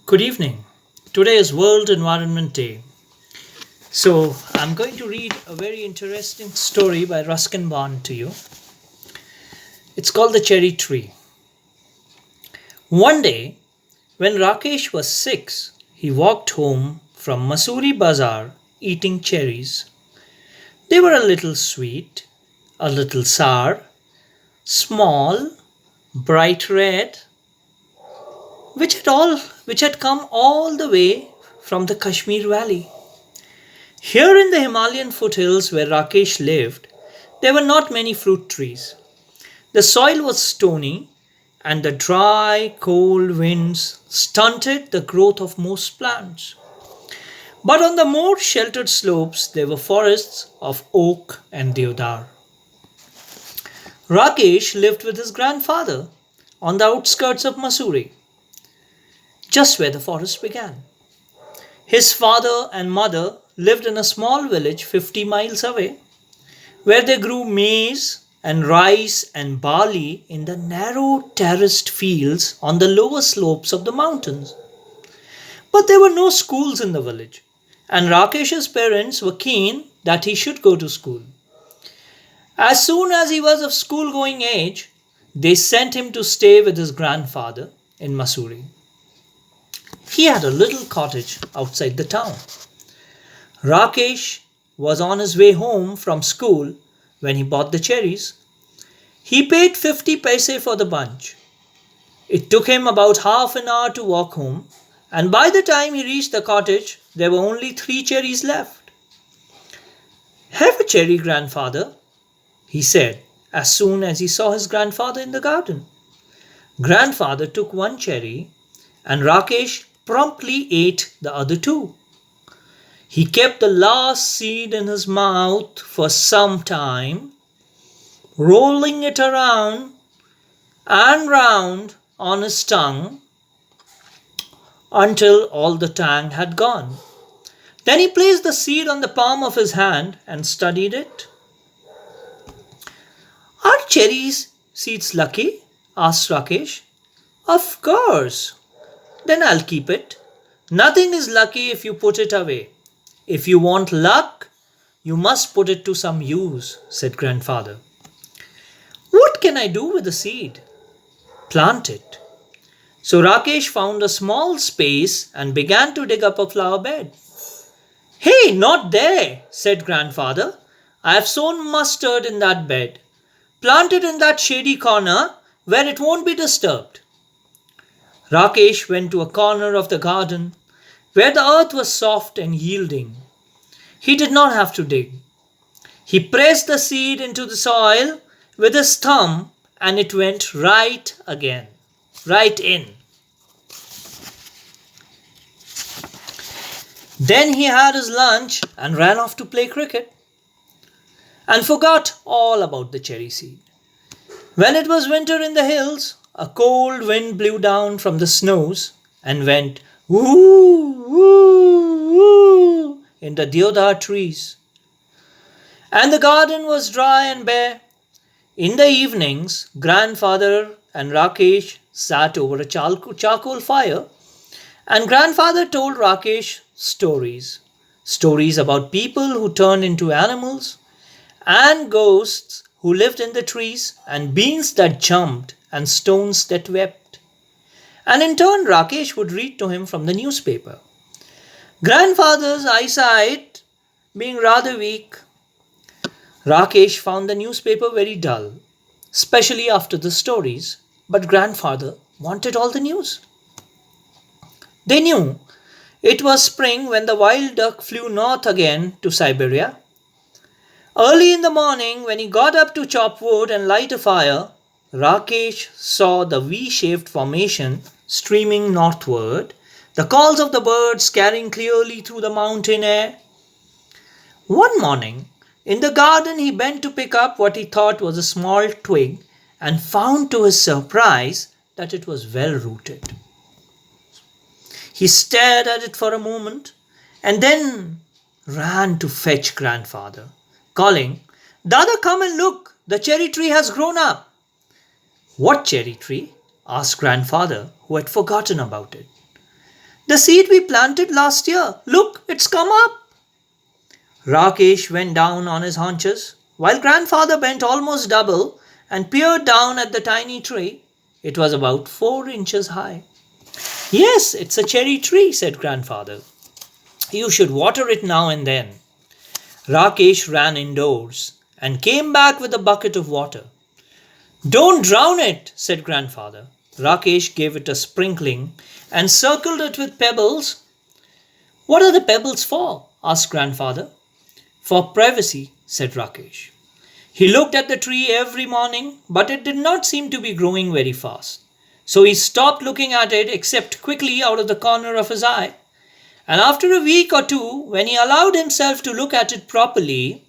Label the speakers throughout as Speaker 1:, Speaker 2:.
Speaker 1: Good evening. Today is World Environment Day. So, I'm going to read a very interesting story by Ruskin to you. It's called The Cherry Tree. One day, when Rakesh was 6, he walked home from Masuri Bazaar eating cherries. They were a little sweet, a little sour, small, bright red, which had come all the way from the Kashmir Valley. Here in the Himalayan foothills where Rakesh lived, there were not many fruit trees. The soil was stony, and the dry, cold winds stunted the growth of most plants. But on the more sheltered slopes, there were forests of oak and deodar. Rakesh lived with his grandfather on the outskirts of Mussoorie, just where the forest began. His father and mother lived in a small village 50 miles away, where they grew maize and rice and barley in the narrow terraced fields on the lower slopes of the mountains. But there were no schools in the village, and Rakesh's parents were keen that he should go to school. As soon as he was of school going age, they sent him to stay with his grandfather in Mussoorie. He had a little cottage outside the town. Rakesh was on his way home from school when he bought the cherries. He paid 50 paise for the bunch. It took him about half an hour to walk home, and by the time he reached the cottage, there were only 3 cherries left. "Have a cherry, grandfather," he said as soon as he saw his grandfather in the garden. Grandfather took one cherry, and Rakesh promptly ate the other 2. He kept the last seed in his mouth for some time, rolling it around and round on his tongue until all the tang had gone. Then he placed the seed on the palm of his hand and studied it. "Are cherries seeds lucky?" asked Rakesh. "Of course." "Then I'll keep it. Nothing is lucky if you put it away. If you want luck, you must put it to some use," said grandfather. "What can I do with the seed?" "Plant it." So Rakesh found a small space and began to dig up a flower bed. "Hey, not there," said grandfather. "I have sown mustard in that bed. Plant it in that shady corner where it won't be disturbed." Rakesh went to a corner of the garden where the earth was soft and yielding. He did not have to dig. He pressed the seed into the soil with his thumb, and it went right in. Then he had his lunch and ran off to play cricket and forgot all about the cherry seed. When it was winter in the hills, a cold wind blew down from the snows and went woo, woo, woo in the deodar trees. And the garden was dry and bare. In the evenings, grandfather and Rakesh sat over a charcoal fire, and grandfather told Rakesh stories about people who turned into animals, and ghosts who lived in the trees, and beans that jumped, and stones that wept. And in turn, Rakesh would read to him from the newspaper. Grandfather's eyesight being rather weak, Rakesh found the newspaper very dull, especially after the stories, but grandfather wanted all the news. They knew it was spring when the wild duck flew north again to Siberia. Early in the morning, when he got up to chop wood and light a fire, Rakesh saw the V-shaped formation streaming northward, the calls of the birds carrying clearly through the mountain air. One morning, in the garden, he bent to pick up what he thought was a small twig and found to his surprise that it was well rooted. He stared at it for a moment and then ran to fetch grandfather, calling, "Dada, come and look, the cherry tree has grown up." "What cherry tree?" asked grandfather, who had forgotten about it. The seed we planted last year. Look, it's come up. Rakesh went down on his haunches, while grandfather bent almost double and peered down at the tiny tree. It was about 4 inches high. Yes, it's a cherry tree, said grandfather. You should water it now and then. Rakesh ran indoors and came back with a bucket of water. Don't drown it, said grandfather. Rakesh gave it a sprinkling and circled it with pebbles. What are the pebbles for? Asked grandfather. For privacy, said Rakesh. He looked at the tree every morning, but it did not seem to be growing very fast. So he stopped looking at it except quickly out of the corner of his eye. And after a week or two, when he allowed himself to look at it properly,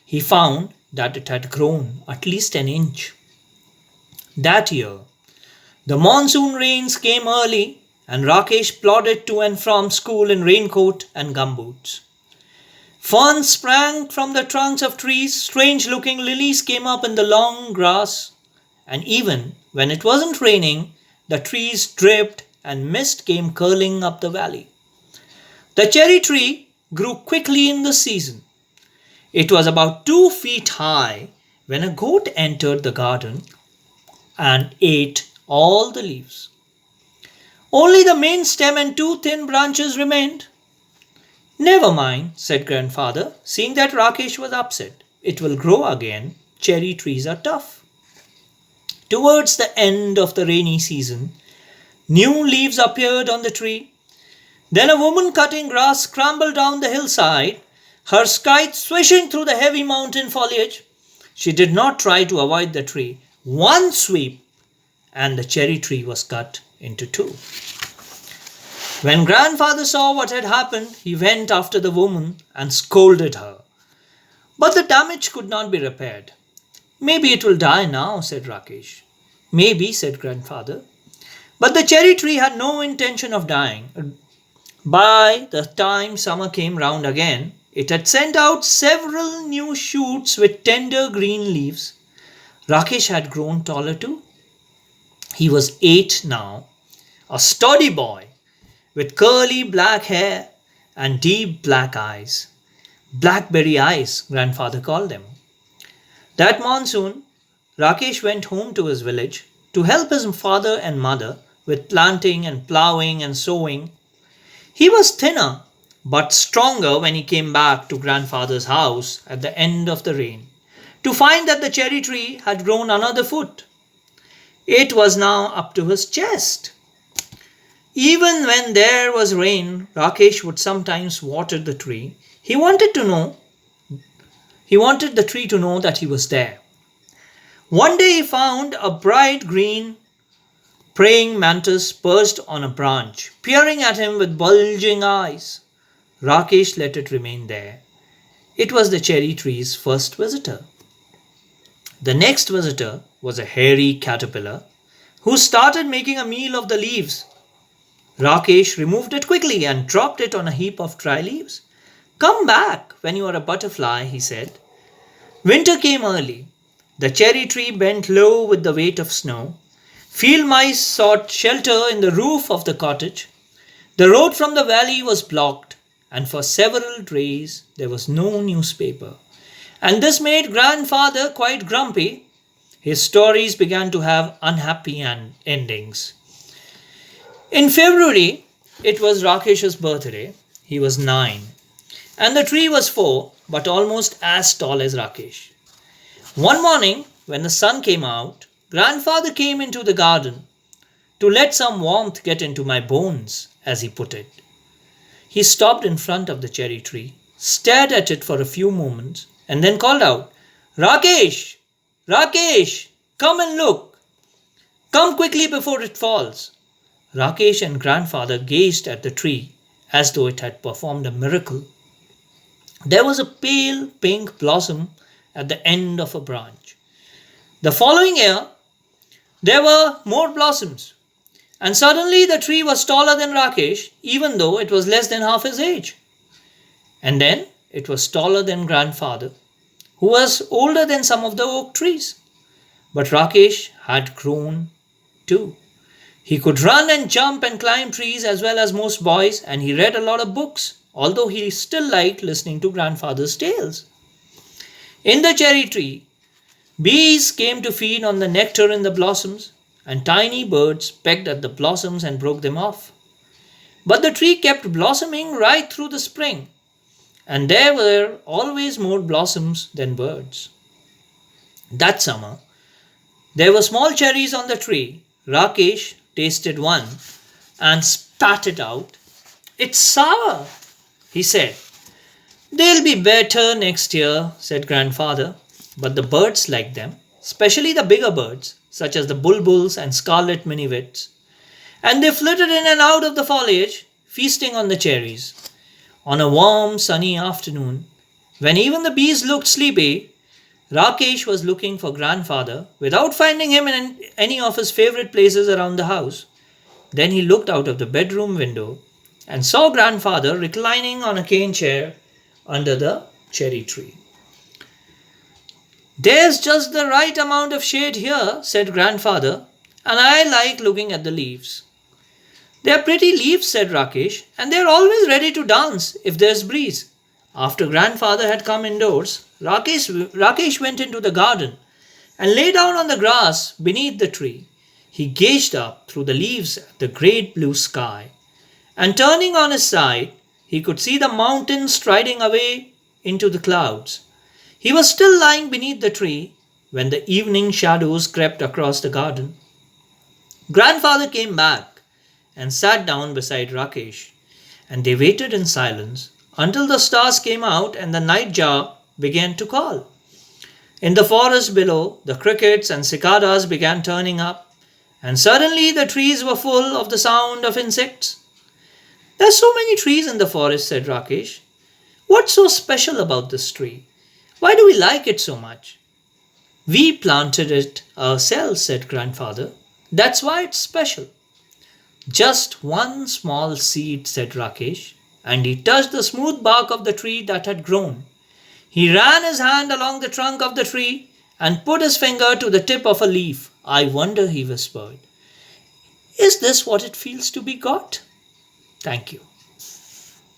Speaker 1: he found that it had grown at least an inch. That year, the monsoon rains came early, and Rakesh plodded to and from school in raincoat and gumboots. Ferns sprang from the trunks of trees, strange-looking lilies came up in the long grass, and even when it wasn't raining, the trees dripped and mist came curling up the valley. The cherry tree grew quickly in the season. It was about 2 feet high when a goat entered the garden and ate all the leaves. Only the main stem and 2 thin branches remained. Never mind, said grandfather, seeing that Rakesh was upset. It will grow again. Cherry trees are tough. Towards the end of the rainy season, new leaves appeared on the tree. Then a woman cutting grass scrambled down the hillside, her scythe swishing through the heavy mountain foliage. She did not try to avoid the tree. One sweep, and the cherry tree was cut into two. When grandfather saw what had happened, he went after the woman and scolded her. But the damage could not be repaired. Maybe it will die now, said Rakesh. Maybe, said grandfather. But the cherry tree had no intention of dying. By the time summer came round again, it had sent out several new shoots with tender green leaves. Rakesh had grown taller too. He was 8 now, a sturdy boy with curly black hair and deep black eyes. Blackberry eyes, grandfather called them. That monsoon, Rakesh went home to his village to help his father and mother with planting and ploughing and sowing. He was thinner but stronger when he came back to grandfather's house at the end of the rain to find that the cherry tree had grown another foot. It was now up to his chest. Even when there was rain, Rakesh would sometimes water the tree. He wanted the tree to know that he was there. One day he found a bright green praying mantis perched on a branch, peering at him with bulging eyes. Rakesh let it remain there. It was the cherry tree's first visitor. The next visitor was a hairy caterpillar who started making a meal of the leaves. Rakesh removed it quickly and dropped it on a heap of dry leaves. Come back when you are a butterfly, he said. Winter came early. The cherry tree bent low with the weight of snow. Field mice sought shelter in the roof of the cottage. The road from the valley was blocked, and for several days there was no newspaper. And this made grandfather quite grumpy. His stories began to have unhappy endings. In February, it was Rakesh's birthday. He was 9. And the tree was 4, but almost as tall as Rakesh. One morning, when the sun came out, grandfather came into the garden to let some warmth get into my bones, as he put it. He stopped in front of the cherry tree, stared at it for a few moments, and then called out, Rakesh! Rakesh! Come and look! Come quickly before it falls. Rakesh and grandfather gazed at the tree as though it had performed a miracle. There was a pale pink blossom at the end of a branch. The following year, there were more blossoms, and suddenly the tree was taller than Rakesh, even though it was less than half his age. And then it was taller than grandfather, who was older than some of the oak trees. But Rakesh had grown too. He could run and jump and climb trees as well as most boys, and he read a lot of books, although he still liked listening to grandfather's tales. In the cherry tree, bees came to feed on the nectar in the blossoms, and tiny birds pecked at the blossoms and broke them off. But the tree kept blossoming right through the spring, and there were always more blossoms than birds. That summer, there were small cherries on the tree. Rakesh tasted one and spat it out. "It's sour," he said. "They'll be better next year," said grandfather. But the birds liked them, especially the bigger birds, such as the bulbuls and scarlet minivets. And they flitted in and out of the foliage, feasting on the cherries. On a warm, sunny afternoon, when even the bees looked sleepy, Rakesh was looking for grandfather without finding him in any of his favorite places around the house. Then he looked out of the bedroom window and saw grandfather reclining on a cane chair under the cherry tree. "There's just the right amount of shade here," said grandfather, "and I like looking at the leaves." "They're pretty leaves," said Rakesh, "and they're always ready to dance if there's breeze." After grandfather had come indoors, Rakesh went into the garden and lay down on the grass beneath the tree. He gazed up through the leaves at the great blue sky, and turning on his side, he could see the mountains striding away into the clouds. He was still lying beneath the tree when the evening shadows crept across the garden. Grandfather came back and sat down beside Rakesh, and they waited in silence until the stars came out and the nightjar began to call. In the forest below, the crickets and cicadas began turning up, and suddenly the trees were full of the sound of insects. "There's so many trees in the forest," said Rakesh. "What's so special about this tree? Why do we like it so much?" "We planted it ourselves," said grandfather. "That's why it's special." "Just one small seed," said Rakesh, and he touched the smooth bark of the tree that had grown. He ran his hand along the trunk of the tree and put his finger to the tip of a leaf. "I wonder," he whispered, "is this what it feels to be God?" Thank you.